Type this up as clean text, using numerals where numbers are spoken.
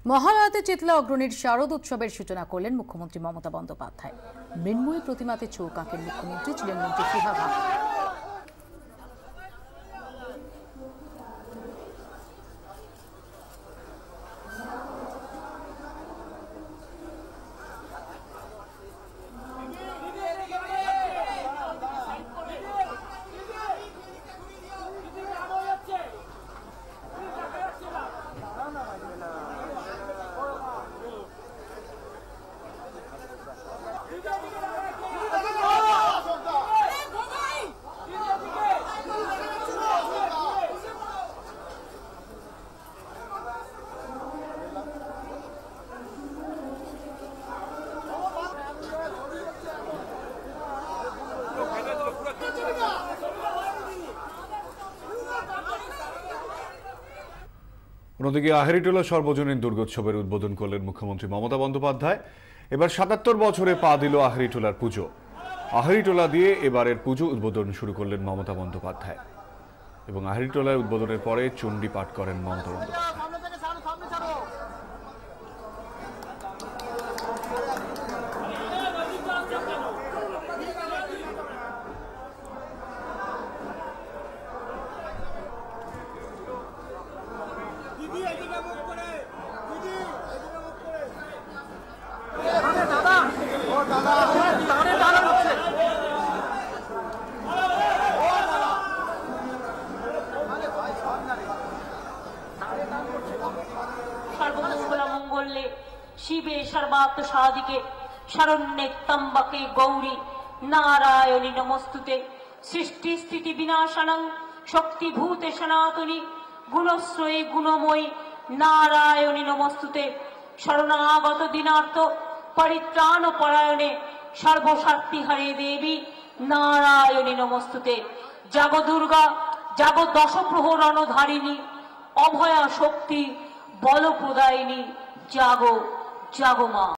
মহালয়াতে চিতলা অগ্রণীর শারদ উৎসবের সূচনা করলেন মুখ্যমন্ত্রী মমতা বন্দ্যোপাধ্যায়। মৃন্ময়ী প্রতিমাতে চোখ আঁকেন মুখ্যমন্ত্রী, ছিলেন মন্ত্রী ফিহাদ হাকিম। অন্যদিকে আহেরিটোলা সর্বজনীন দুর্গোৎসবের উদ্বোধন করলেন মুখ্যমন্ত্রী মমতা বন্দ্যোপাধ্যায়। এবার ৭৭ বছরে পা দিল আহেরিটোলার পুজো। আহেরিটোলা দিয়ে এবারের পুজো উদ্বোধন শুরু করলেন মমতা বন্দ্যোপাধ্যায় এবং আহেরিটোলার উদ্বোধনের পরে চণ্ডী পাঠ করেন মমতা বন্দ্যোপাধ্যায়। সর্বমঙ্গলে শিবে সর্বাত্ম সাধিকে শরণ্যে ত্র্যম্বকে গৌরী নারায়ণী নমস্তুতে। সৃষ্টি স্থিতি বিনাশানং শক্তিভূতে সনাতনী গুণশ্রয়ী গুণময়ী নারায়ণী নমস্তুতে। শরণাগত দীনার্থ পরিত্রাণ পরায়ণে সর্বশক্তিহরে দেবী নারায়ণী নমস্তুতে। জাগো দুর্গা, জাগো দশপ্রহরণধারিণী, অভয়া শক্তি বল প্রদায়িনী, জাগো জাগো মা।